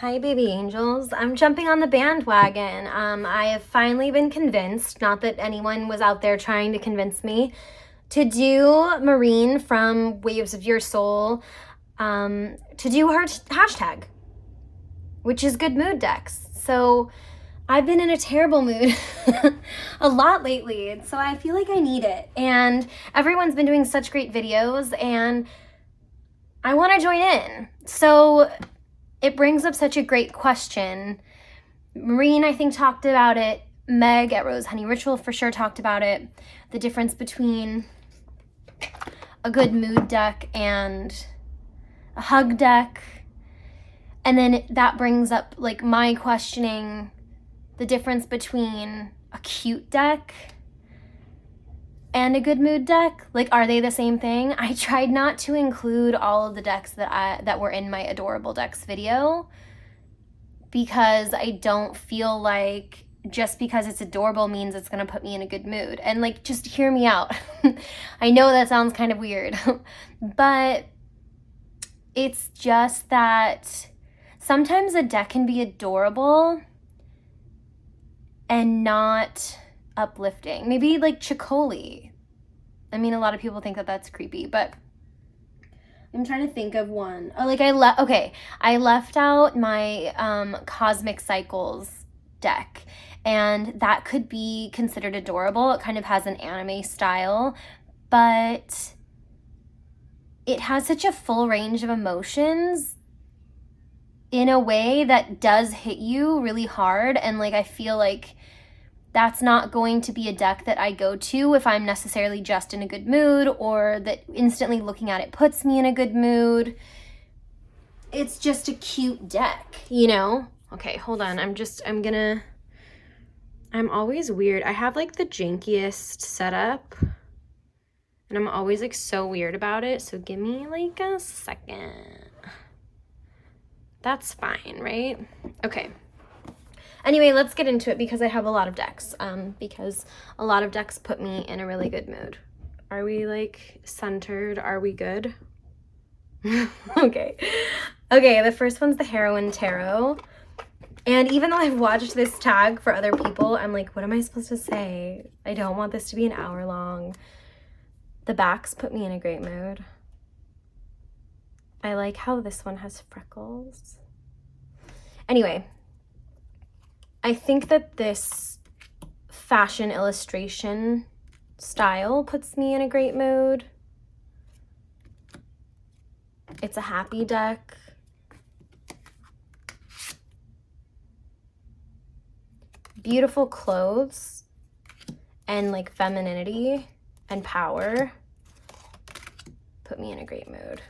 Hi, baby angels. I'm jumping on the bandwagon. I have finally been convinced, not that anyone was out there trying to convince me, to do Marine from Waves of Your Soul, to do her hashtag, which is Good Mood Decks. So I've been in a terrible mood a lot lately, and so I feel like I need it. And everyone's been doing such great videos, and I want to join in. So it brings up such a great question. Marine, I think, talked about it. Meg at Rose Honey Ritual for sure talked about it. The difference between a good mood deck and a hug deck. And then that brings up like my questioning the difference between a cute deck and a good mood deck. Like, are they the same thing? I tried not to include all of the decks that were in my adorable decks video because I don't feel like just because it's adorable means it's gonna put me in a good mood. And like, just hear me out. I know that sounds kind of weird, but it's just that sometimes a deck can be adorable and not uplifting. Maybe like Chicoli. I mean, a lot of people think that that's creepy, but I'm trying to think of one. Oh, like I left out my Cosmic Cycles deck, and that could be considered adorable. It kind of has an anime style, but it has such a full range of emotions in a way that does hit you really hard. And like, I feel like that's not going to be a deck that I go to if I'm necessarily just in a good mood, or that instantly looking at it puts me in a good mood. It's just a cute deck, you know? Okay, hold on. I'm always weird. I have like the jankiest setup, and I'm always like so weird about it. So give me like a second. That's fine, right? Okay. Anyway, let's get into it because I have a lot of decks. Because a lot of decks put me in a really good mood. Are we like centered? Are we good? Okay. Okay, the first one's the Heroine Tarot. And even though I've watched this tag for other people, I'm like, what am I supposed to say? I don't want this to be an hour long. The backs put me in a great mood. I like how this one has freckles. Anyway, I think that this fashion illustration style puts me in a great mood. It's a happy deck. Beautiful clothes and like femininity and power put me in a great mood.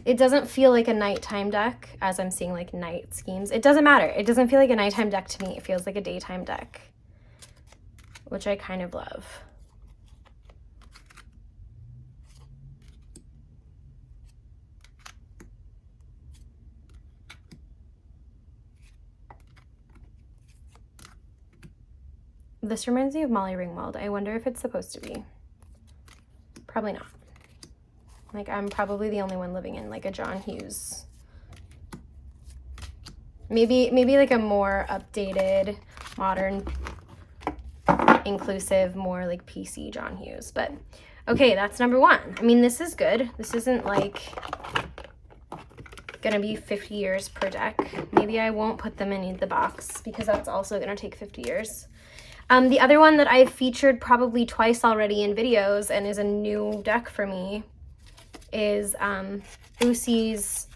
It doesn't feel like a nighttime deck, as I'm seeing like night schemes. It doesn't matter. It doesn't feel like a nighttime deck to me. It feels like a daytime deck, which I kind of love. This reminds me of Molly Ringwald. I wonder if it's supposed to be. Probably not. Like, I'm probably the only one living in like a John Hughes. Maybe like a more updated, modern, inclusive, more like PC John Hughes. But okay, that's number one. I mean, this is good. This isn't like gonna be 50 years per deck. Maybe I won't put them in the box because that's also gonna take 50 years. The other one that I've featured probably twice already in videos and is a new deck for me is Usi's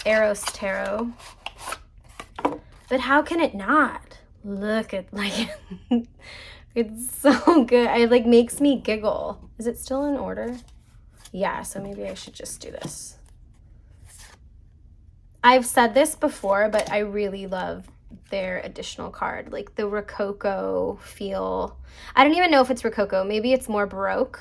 Eros Tarot. But how can it not? Look at like it's so good. It like makes me giggle. Is it still in order? Yeah, so maybe I should just do this. I've said this before, but I really love their additional card, like the Rococo feel. I don't even know if it's Rococo. Maybe it's more Baroque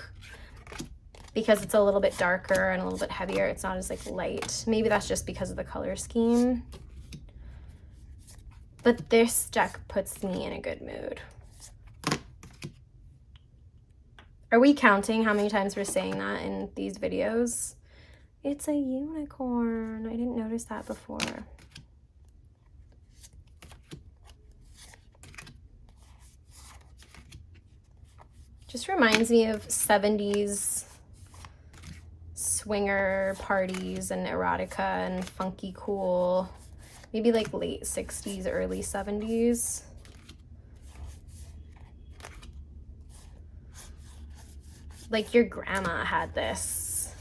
because it's a little bit darker and a little bit heavier. It's not as like light. Maybe that's just because of the color scheme. But this deck puts me in a good mood. Are we counting how many times we're saying that in these videos? It's a unicorn. I didn't notice that before. Just reminds me of 70s swinger parties and erotica and funky cool. Maybe like late 60s, early 70s. Like your grandma had this.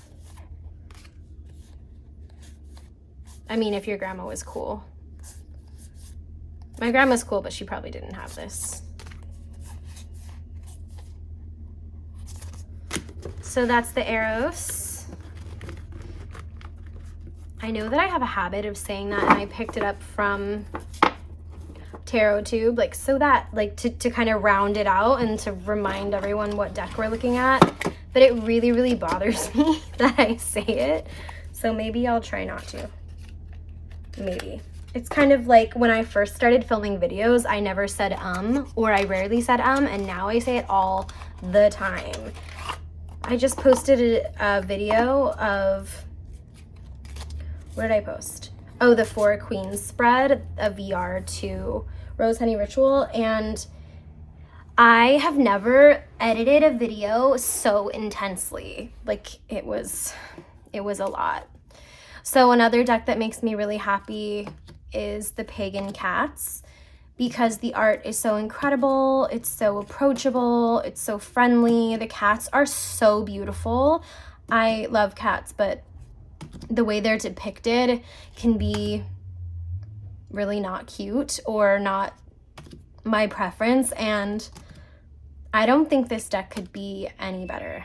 I mean, if your grandma was cool. My grandma's cool, but she probably didn't have this. So that's the Eros. I know that I have a habit of saying that, and I picked it up from Tarot Tube, like so that like to kind of round it out and to remind everyone what deck we're looking at. But it really bothers me that I say it. So maybe I'll try not to. Maybe. It's kind of like when I first started filming videos, I never said or I rarely said and now I say it all the time. I just posted a video of, what did I post? Oh, the 4 Queens spread, a VR to Rose Honey Ritual, and I have never edited a video so intensely. Like it was a lot. So another deck that makes me really happy is the Pagan Cats, because the art is so incredible, it's so approachable, it's so friendly, the cats are so beautiful. I love cats, but the way they're depicted can be really not cute or not my preference, and I don't think this deck could be any better.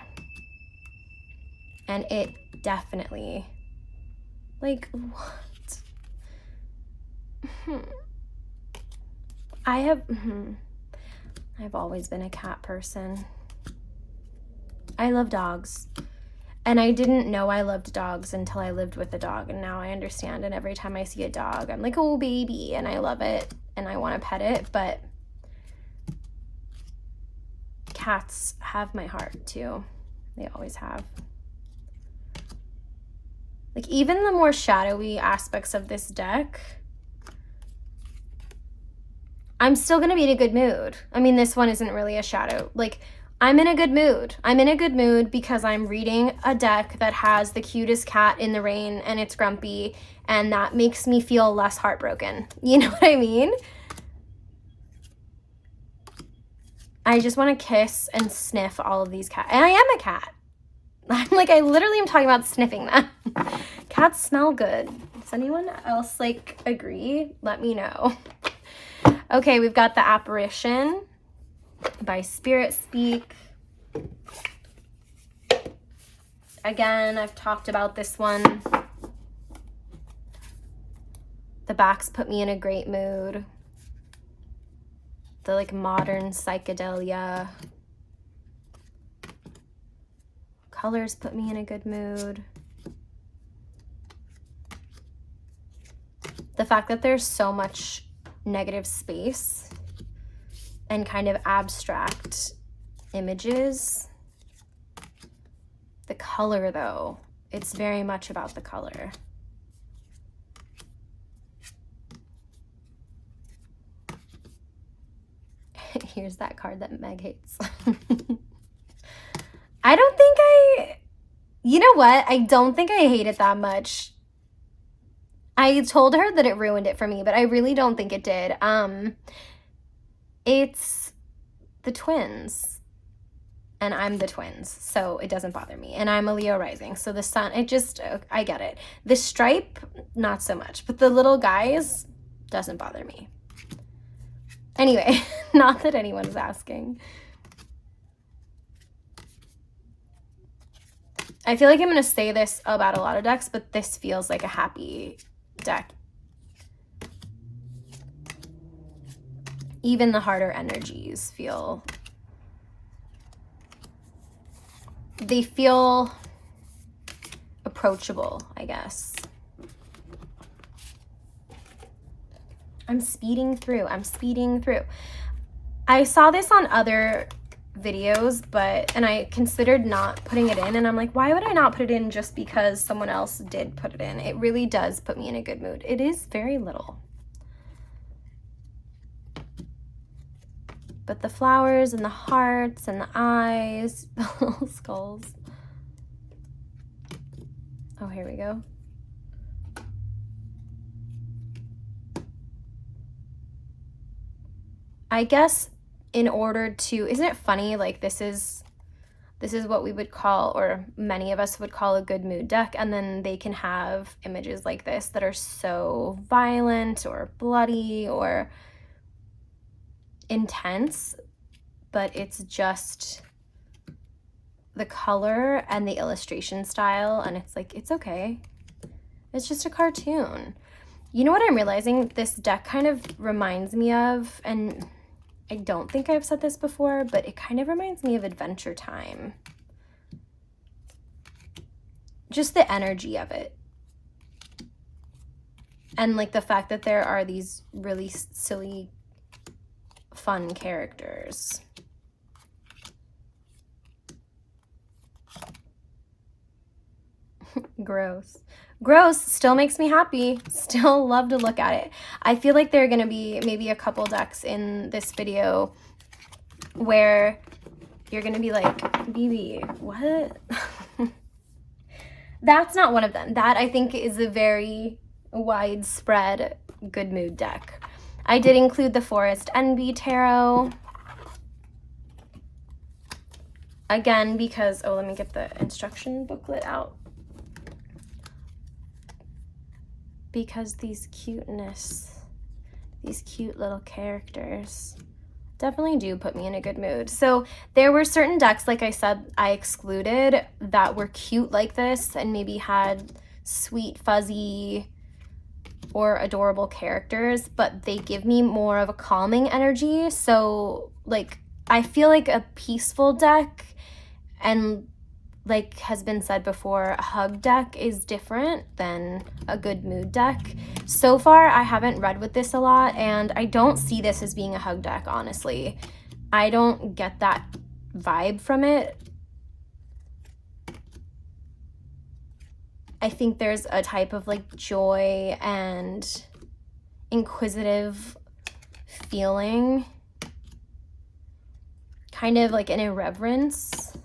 And it definitely, like, what? I've always been a cat person. I love dogs. And I didn't know I loved dogs until I lived with a dog, and now I understand. And every time I see a dog, I'm like, oh baby, and I love it and I want to pet it. But cats have my heart too. They always have. Like even the more shadowy aspects of this deck, I'm still going to be in a good mood. I mean, this one isn't really a shadow. Like, I'm in a good mood. I'm in a good mood because I'm reading a deck that has the cutest cat in the rain and it's grumpy, and that makes me feel less heartbroken. You know what I mean? I just want to kiss and sniff all of these cats. And I am a cat. I'm like, I literally am talking about sniffing them. Cats smell good. Does anyone else like agree? Let me know. Okay, we've got the Apparition by Spirit Speak. Again, I've talked about this one. The backs put me in a great mood. The like modern psychedelia. Colors put me in a good mood. The fact that there's so much negative space and kind of abstract images. The color though, it's very much about the color. Here's that card that Meg hates. I don't think you know what? I don't think I hate it that much. I told her that it ruined it for me, but I really don't think it did. It's the twins, and I'm the twins, so it doesn't bother me. And I'm a Leo rising, so the sun, I get it. The stripe, not so much, but the little guys doesn't bother me. Anyway, not that anyone's asking. I feel like I'm going to say this about a lot of decks, but this feels like a happy deck. Even the harder energies feel approachable, I guess. I'm speeding through. I saw this on other videos, and I considered not putting it in, and I'm like, why would I not put it in just because someone else did put it in? It really does put me in a good mood. It is very little. But the flowers and the hearts and the eyes, the little skulls. Oh, here we go. I guess in order to, isn't it funny, like this is what we would call, or many of us would call, a good mood deck, and then they can have images like this that are so violent or bloody or intense, but it's just the color and the illustration style, and it's like, it's okay. It's just a cartoon. You know what I'm realizing? This deck kind of reminds me of, and I don't think I've said this before, but it kind of reminds me of Adventure Time. Just the energy of it. And like the fact that there are these really silly, fun characters. Gross. Gross still makes me happy. Still love to look at it. I feel like there are going to be maybe a couple decks in this video where you're going to be like, BB, what? That's not one of them. That, I think, is a very widespread good mood deck. I did include the Forest Envy Tarot. Again, because, oh, let me get the instruction booklet out. Because these cute little characters definitely do put me in a good mood. So there were certain decks, like I said, I excluded that were cute like this and maybe had sweet, fuzzy, or adorable characters, but they give me more of a calming energy. So like, I feel like a peaceful deck, and like has been said before, a hug deck is different than a good mood deck. So far, I haven't read with this a lot, and I don't see this as being a hug deck, honestly. I don't get that vibe from it. I think there's a type of like joy and inquisitive feeling, kind of like an irreverence.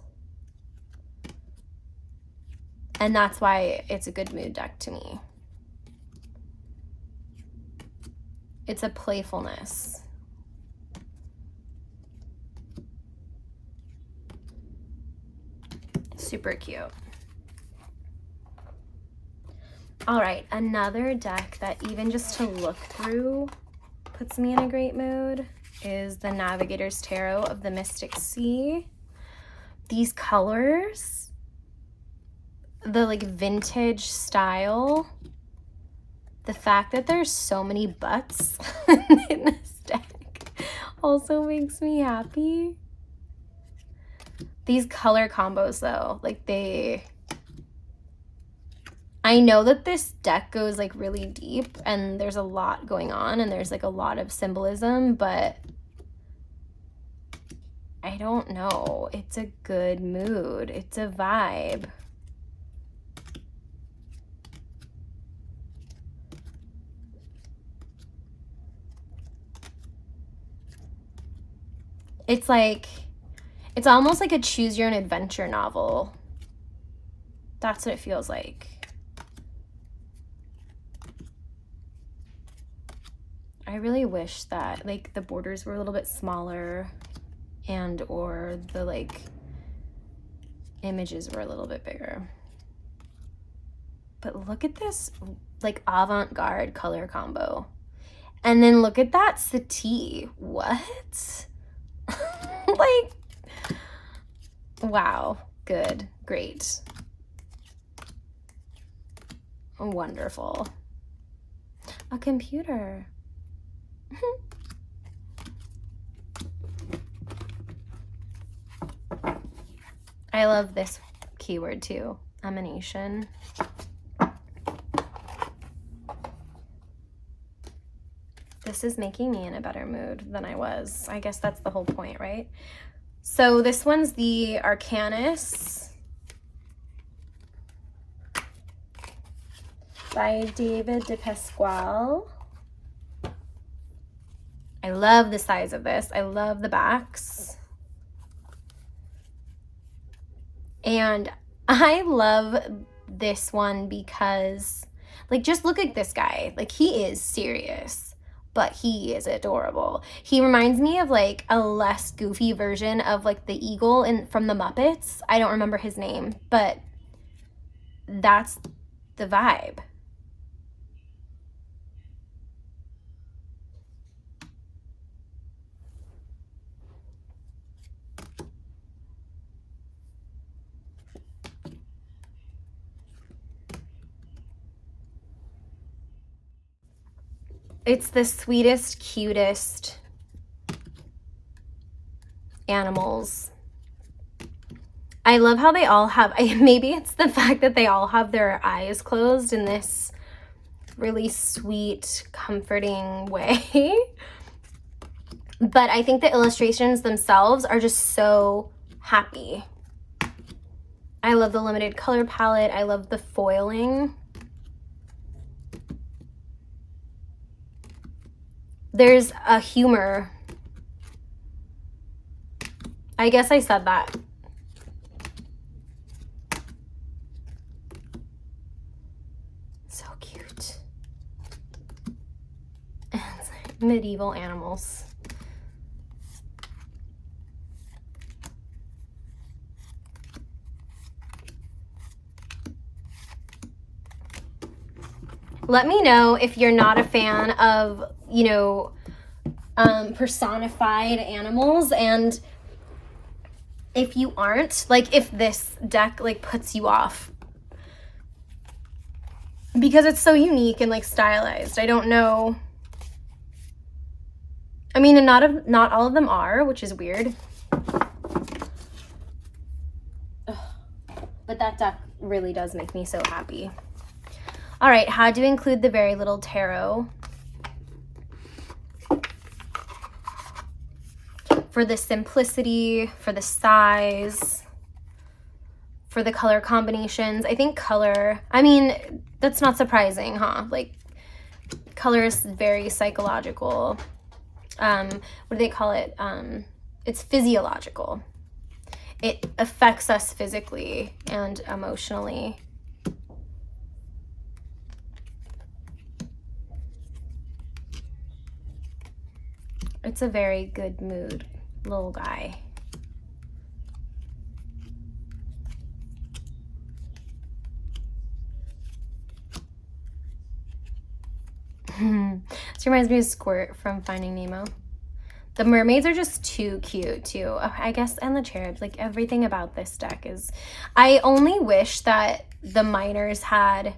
And that's why it's a good mood deck to me. It's a playfulness. Super cute. All right, another deck that even just to look through puts me in a great mood is the Navigator's Tarot of the Mystic Sea. These colors, the like vintage style, the fact that there's so many butts in this deck also makes me happy. These color combos though, like I know that this deck goes like really deep and there's a lot going on and there's like a lot of symbolism, but I don't know. It's a good mood. It's a vibe. It's like, it's almost like a choose your own adventure novel. That's what it feels like. I really wish that like the borders were a little bit smaller and or the like images were a little bit bigger. But look at this like avant-garde color combo. And then look at that settee. What? Like, wow. Good. Great. Wonderful. A computer. I love this keyword too, emanation. This is making me in a better mood than I was. I guess that's the whole point, right? So this one's the Arcanus by David de Pasquale. I love the size of this. I love the backs. And I love this one because, like, just look at this guy. Like, he is serious, but he is adorable. He reminds me of, like, a less goofy version of, like, the eagle from the Muppets. I don't remember his name, but that's the vibe. It's the sweetest, cutest animals. I love how they all have, maybe it's the fact that they all have their eyes closed in this really sweet, comforting way. But I think the illustrations themselves are just so happy. I love the limited color palette. I love the foiling. There's a humor. I guess I said that. So cute. And it's like medieval animals. Let me know if you're not a fan of, you know, personified animals, and if you aren't, like, if this deck, like, puts you off. Because it's so unique and, like, stylized. I don't know. I mean, and not all of them are, which is weird. Ugh. But that deck really does make me so happy. All right, how to include the Very Little Tarot. For the simplicity, for the size, for the color combinations. I think color, I mean, that's not surprising, huh? Like, color is very psychological. What do they call it? It's physiological. It affects us physically and emotionally. It's a very good mood little guy. This reminds me of Squirt from Finding Nemo. The mermaids are just too cute too. I guess, and the cherubs, like, everything about this deck is, I only wish that the minors had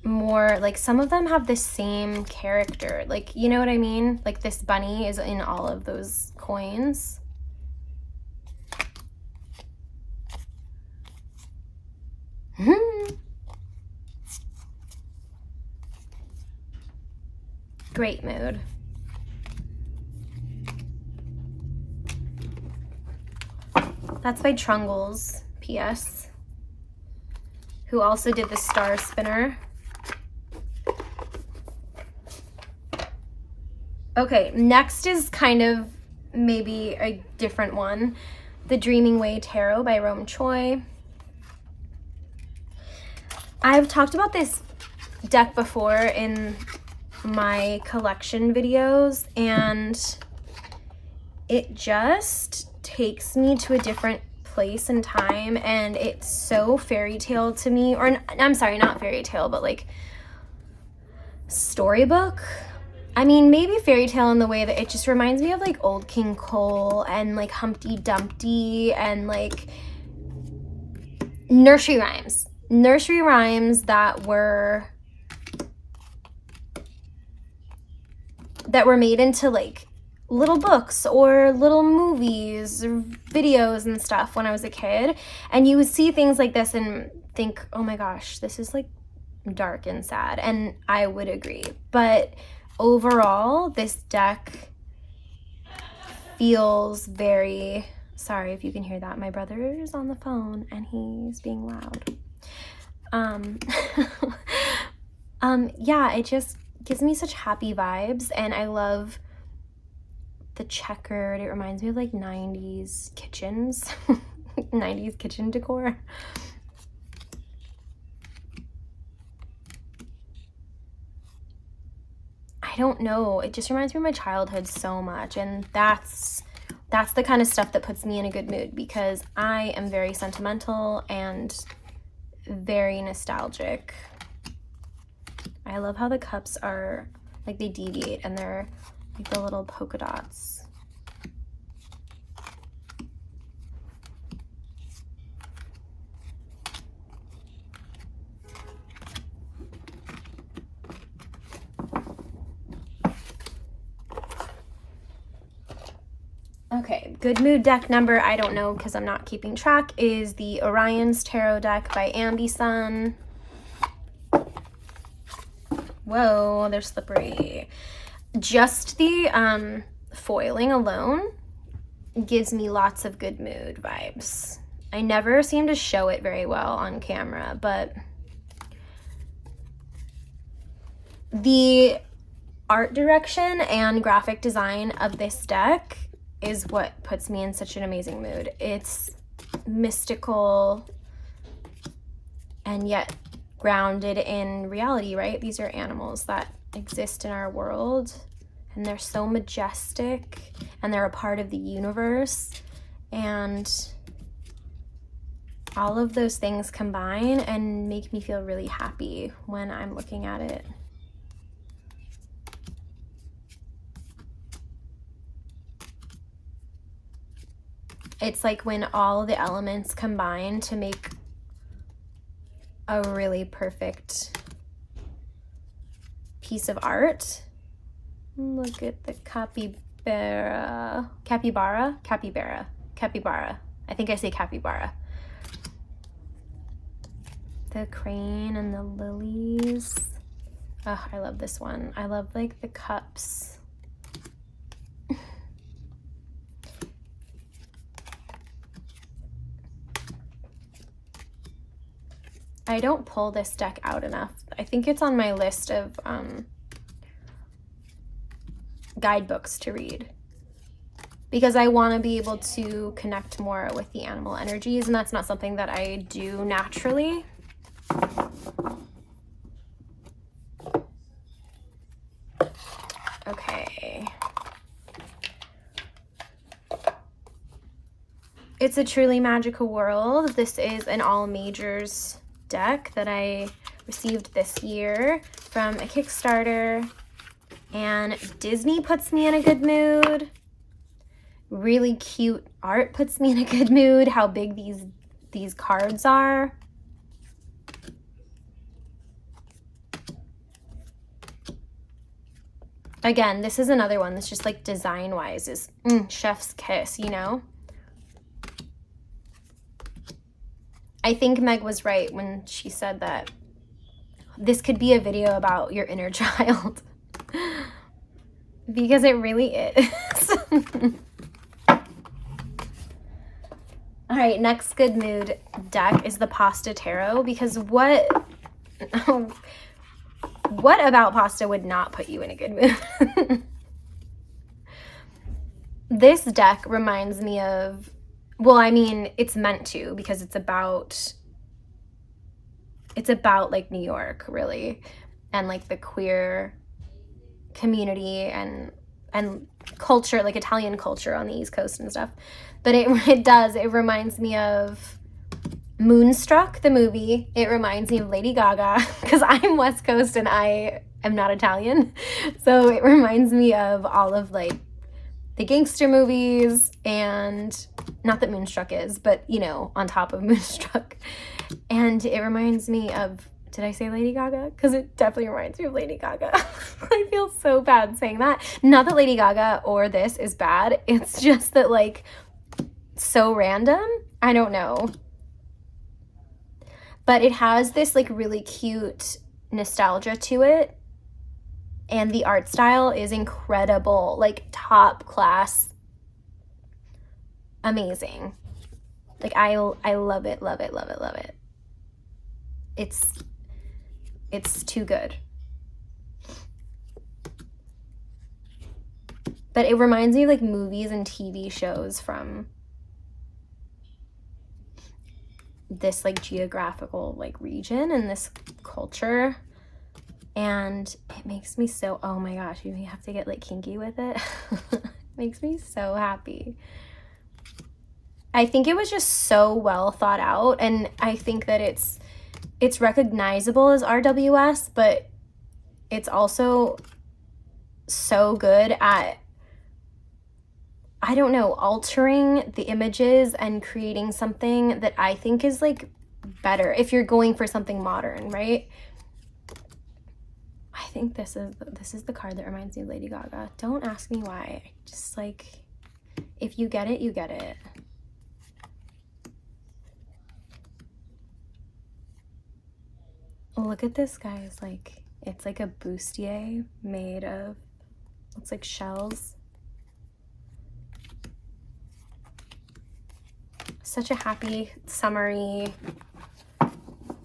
more, like, some of them have the same character, like, you know what I mean? Like, this bunny is in all of those coins. Great mood. That's by Trungles, PS, who also did the Star Spinner. Okay, next is kind of maybe a different one. The Dreaming Way Tarot by Choi. I've talked about this deck before in my collection videos, and it just takes me to a different place and time, and it's so fairy tale to me, or I'm sorry, not fairy tale, but like storybook. I mean, maybe fairy tale in the way that it just reminds me of like Old King Cole and like Humpty Dumpty and like nursery rhymes that were made into like little books or little movies or videos and stuff when I was a kid. And you would see things like this and think, oh my gosh, this is like dark and sad. And I would agree. But overall, this deck feels very, sorry if you can hear that, my brother is on the phone and he's being loud. Yeah, it just gives me such happy vibes, and I love the checkered. It reminds me of like 90s kitchens, 90s kitchen decor. I don't know, it just reminds me of my childhood so much, and that's the kind of stuff that puts me in a good mood, because I am very sentimental and very nostalgic. I love how the cups are like, they deviate and they're like the little polka dots. Okay, good mood deck number, I don't know because I'm not keeping track, is the Orion's Tarot deck by Ambison. Whoa, they're slippery. Just the foiling alone gives me lots of good mood vibes. I never seem to show it very well on camera, but the art direction and graphic design of this deck is what puts me in such an amazing mood. It's mystical and yet grounded in reality, right? These are animals that exist in our world, and they're so majestic, and they're a part of the universe, and all of those things combine and make me feel really happy when I'm looking at it. It's like when all the elements combine to make a really perfect piece of art. Look at the capybara. I think I say capybara. The crane and the lilies. Oh, I love this one. I love like the cups. I don't pull this deck out enough. I think it's on my list of guidebooks to read, because I want to be able to connect more with the animal energies, and that's not something that I do naturally. Okay. It's a truly magical world. This is an all majors deck that I received this year from a Kickstarter, and Disney puts me in a good mood. Really cute art puts me in a good mood. How big these cards are. Again, this is another one that's just like design wise is chef's kiss, you know? I think Meg was right when she said that this could be a video about your inner child. Because it really is. All right, next good mood deck is the Pasta Tarot, because what about pasta would not put you in a good mood? This deck reminds me of, well, I mean, it's meant to, because it's about like New York, really, and like the queer community and culture, like Italian culture on the East Coast and stuff. But it reminds me of Moonstruck, the movie. It reminds me of Lady Gaga, because I'm West Coast and I am not Italian. So it reminds me of all of like the gangster movies, and not that Moonstruck is, but you know, on top of Moonstruck. And it reminds me of, did I say Lady Gaga? Because it definitely reminds me of Lady Gaga. I feel so bad saying that. Not that Lady Gaga or this is bad. It's just that like so random. I don't know. But it has this like really cute nostalgia to it. And the art style is incredible, like top class amazing. Like, I love it, love it, love it, love it. It's too good. But it reminds me of like movies and TV shows from this like geographical like region and this culture. And it makes me so, oh my gosh, you have to get like kinky with it. It makes me so happy. I think it was just so well thought out, and I think that it's recognizable as RWS, but it's also so good at, I don't know, altering the images and creating something that I think is like better if you're going for something modern, right? I think this is the card that reminds me of Lady Gaga. Don't ask me why. Just like, if you get it, you get it. Look at this, guys. Like, it's like a bustier made of, looks like shells. Such a happy, summery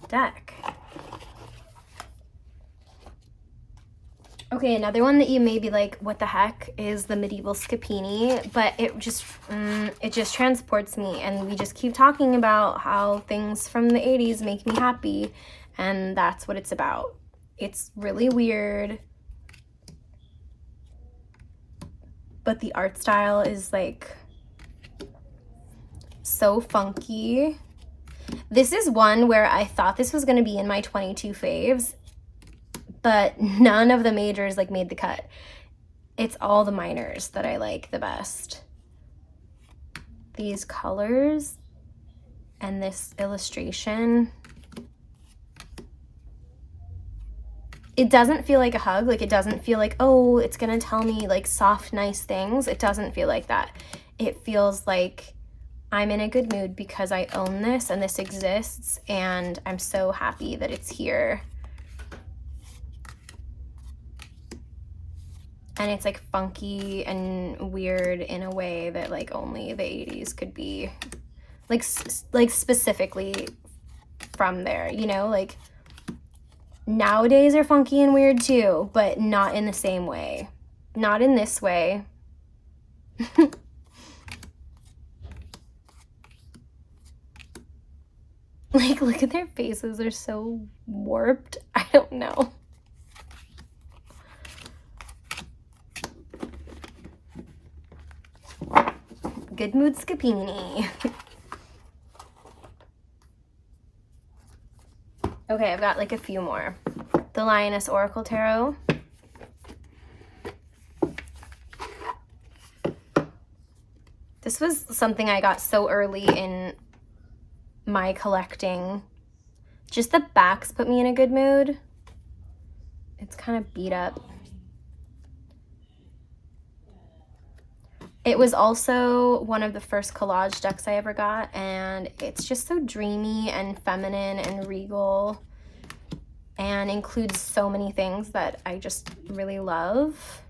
deck. Okay, another one that you may be like, what the heck, is the Medieval Scapini, but it just transports me, and we just keep talking about how things from the 80s make me happy, and that's what it's about. It's really weird, but the art style is like so funky. This is one where I thought this was going to be in my 22 faves, but none of the majors like made the cut. It's all the minors that I like the best. These colors and this illustration. It doesn't feel like a hug. Like, it doesn't feel like, oh, it's gonna tell me like soft, nice things. It doesn't feel like that. It feels like I'm in a good mood because I own this and this exists, and I'm so happy that it's here. And it's like funky and weird in a way that like only the 80s could be, like specifically from there, you know? Like, nowadays are funky and weird too, but not in the same way. Not in this way. Like, look at their faces. They're so warped. I don't know. Good mood Scapini. Okay, I've got like a few more. The Lioness Oracle Tarot. This was something I got so early in my collecting. Just the backs put me in a good mood. It's kind of beat up. It was also one of the first collage decks I ever got, and it's just so dreamy and feminine and regal and includes so many things that I just really love.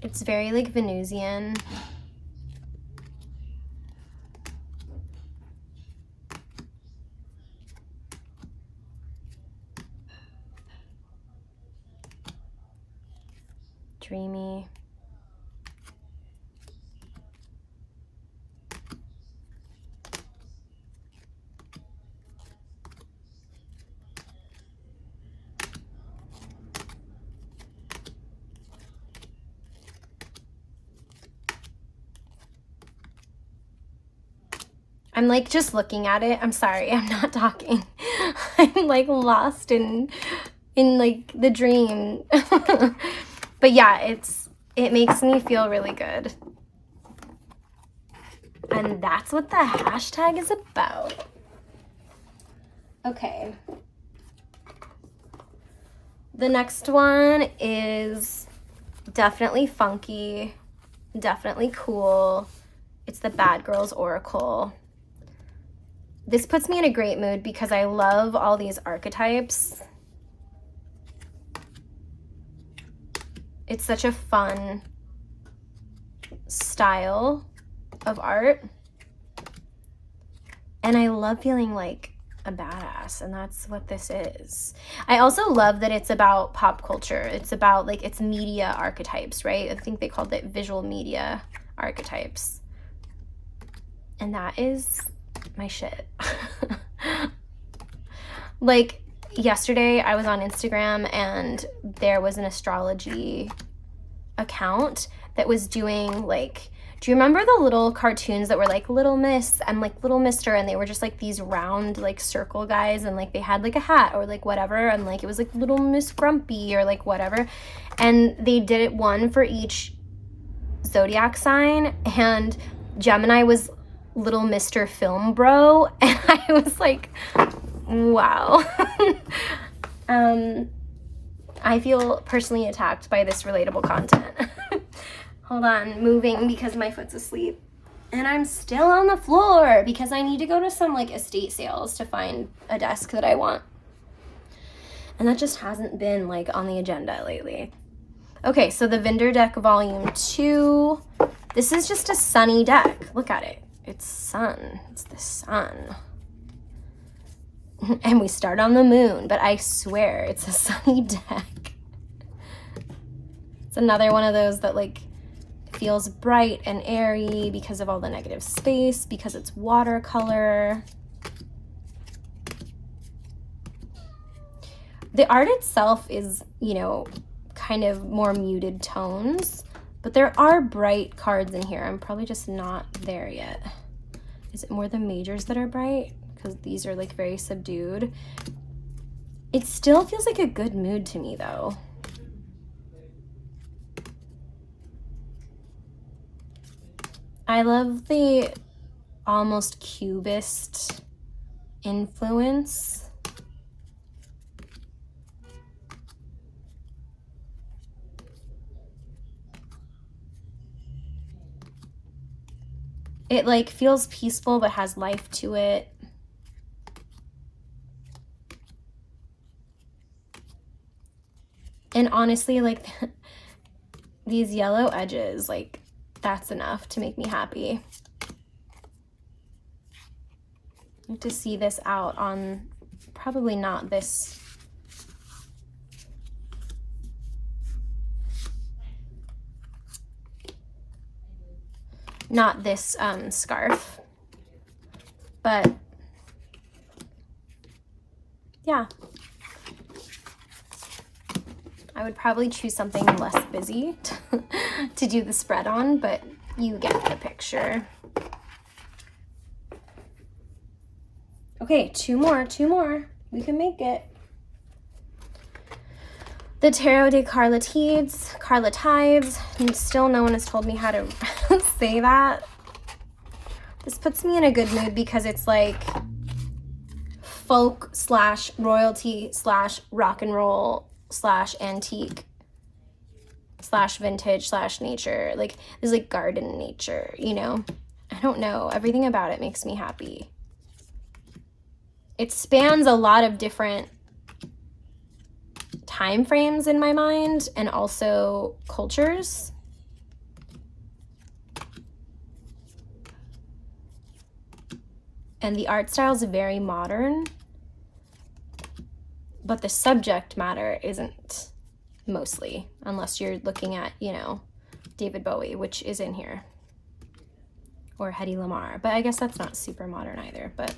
It's very like Venusian. Dreamy. I'm like just looking at it. I'm sorry, I'm not talking. I'm like lost in like the dream. But yeah, it makes me feel really good. And that's what the hashtag is about. Okay. The next one is definitely funky, definitely cool. It's the Bad Girls Oracle. This puts me in a great mood because I love all these archetypes. It's such a fun style of art. And I love feeling like a badass, and that's what this is. I also love that it's about pop culture. It's about like it's media archetypes, right? I think they called it visual media archetypes. And that is my shit. Like yesterday I was on Instagram and there was an astrology account that was doing like, do you remember the little cartoons that were like Little Miss and like Little Mister, and they were just like these round like circle guys, and like they had like a hat or like whatever, and like it was like Little Miss Grumpy or like whatever, and they did it one for each zodiac sign, and Gemini was Little Mr. Film Bro, and I was like, wow. I feel personally attacked by this relatable content. Hold on, moving because my foot's asleep. And I'm still on the floor because I need to go to some like estate sales to find a desk that I want. And that just hasn't been like on the agenda lately. Okay, so the Vendor deck volume 2. This is just a sunny deck. Look at it. It's sun. It's the sun. And we start on the moon, but I swear it's a sunny deck. It's another one of those that like feels bright and airy because of all the negative space, because it's watercolor. The art itself is, you know, kind of more muted tones, but there are bright cards in here. I'm probably just not there yet. Is it more the majors that are bright? Because these are like very subdued. It still feels like a good mood to me though. I love the almost cubist influence. It like feels peaceful but has life to it. And honestly, like these yellow edges, like that's enough to make me happy. I have to see this out on probably not this. Not this scarf, but yeah. I would probably choose something less busy to do the spread on, but you get the picture. Okay, two more. We can make it. The Tarot de Carlatides, and still no one has told me how to say that. This puts me in a good mood because it's like folk / royalty / rock and roll / antique / vintage / nature. Like there's like garden nature, you know? I don't know. Everything about it makes me happy. It spans a lot of different time frames in my mind and also cultures. And the art style is very modern, but the subject matter isn't, mostly, unless you're looking at, you know, David Bowie, which is in here, or Hedy Lamarr, but I guess that's not super modern either. But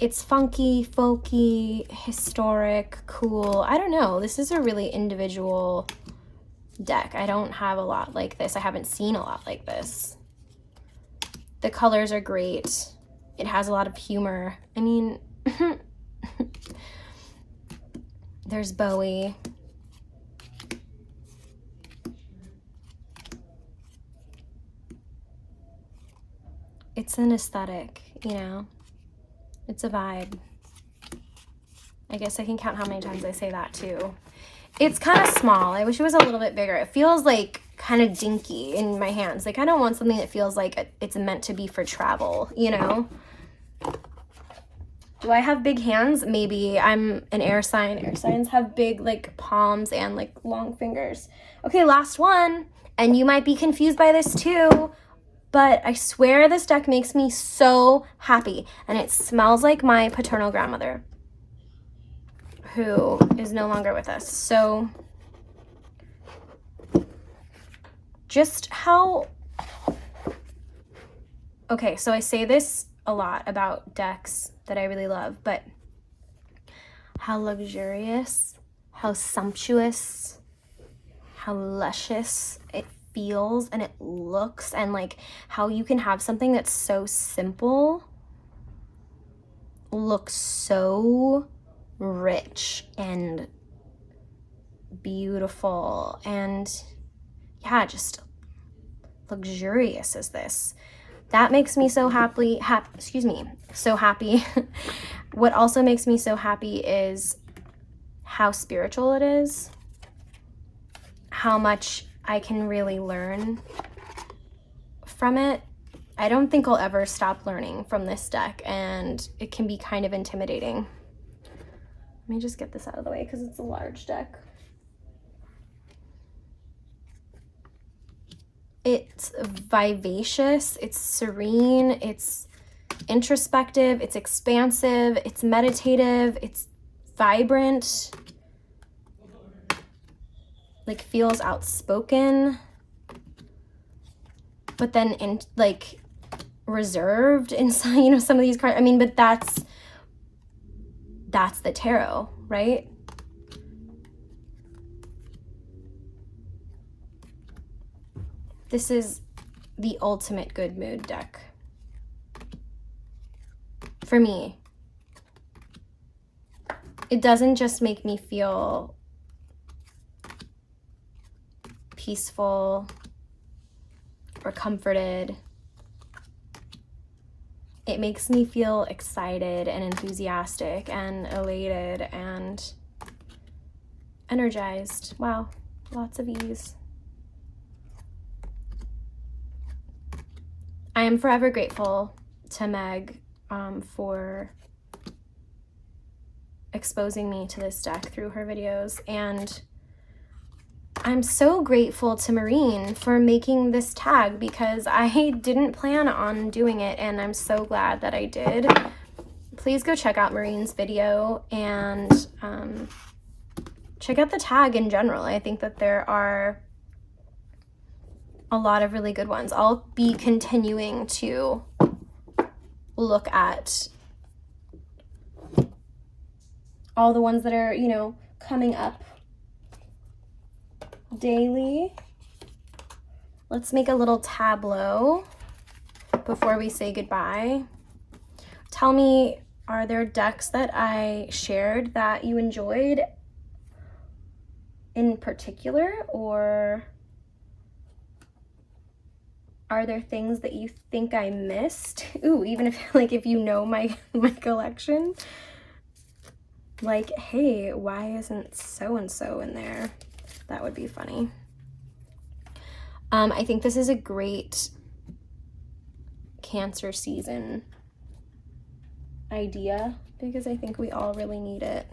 it's funky, folky, historic, cool. I don't know. This is a really individual deck. I don't have a lot like this. I haven't seen a lot like this. The colors are great. It has a lot of humor. I mean, there's Bowie. It's an aesthetic, you know? It's a vibe. I guess I can count how many times I say that too. It's kind of small. I wish it was a little bit bigger. It feels like kind of dinky in my hands. Like I don't want something that feels like it's meant to be for travel, you know? Do I have big hands? Maybe. I'm an air sign. Air signs have big like palms and like long fingers. Okay, last one. And you might be confused by this too, but I swear this deck makes me so happy. And it smells like my paternal grandmother, who is no longer with us. So just how... Okay, so I say this a lot about decks that I really love, but how luxurious, how sumptuous, how luscious it feels and it looks, and like how you can have something that's so simple look so rich and beautiful and yeah, just luxurious as this. That makes me so happy. So happy. What also makes me so happy is how spiritual it is, how much I can really learn from it. I don't think I'll ever stop learning from this deck, and it can be kind of intimidating. Let me just get this out of the way because it's a large deck. It's vivacious, it's serene, it's introspective, it's expansive, it's meditative, it's vibrant, like feels outspoken, but then in like reserved inside, you know, some of these cards. I mean, but that's the tarot, right? This is the ultimate good mood deck. For me. It doesn't just make me feel peaceful or comforted. It makes me feel excited and enthusiastic and elated and energized. Wow, lots of ease. I am forever grateful to Meg for exposing me to this deck through her videos, and I'm so grateful to Maureen for making this tag because I didn't plan on doing it, and I'm so glad that I did. Please go check out Maureen's video and check out the tag in general. I think that there are a lot of really good ones. I'll be continuing to look at all the ones that are, you know, coming up daily. Let's make a little tableau before we say goodbye. Tell me, are there decks that I shared that you enjoyed in particular, or are there things that you think I missed? Ooh, even if you know my collection. Like, hey, why isn't so-and-so in there? That would be funny. I think this is a great Cancer season idea because I think we all really need it.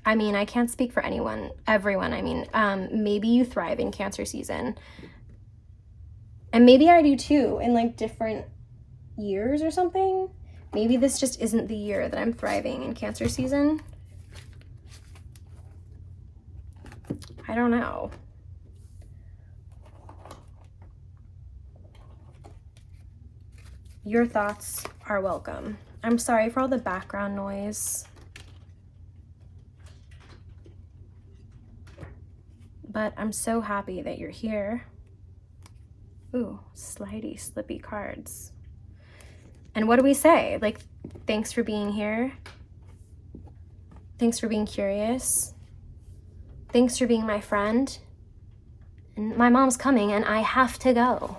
I mean, I can't speak for everyone. I mean, maybe you thrive in Cancer season. And maybe I do too, in like different years or something. Maybe this just isn't the year that I'm thriving in Cancer season. I don't know. Your thoughts are welcome. I'm sorry for all the background noise. But I'm so happy that you're here. Ooh, slidey, slippy cards. And what do we say? Like, thanks for being here. Thanks for being curious. Thanks for being my friend. And my mom's coming and I have to go.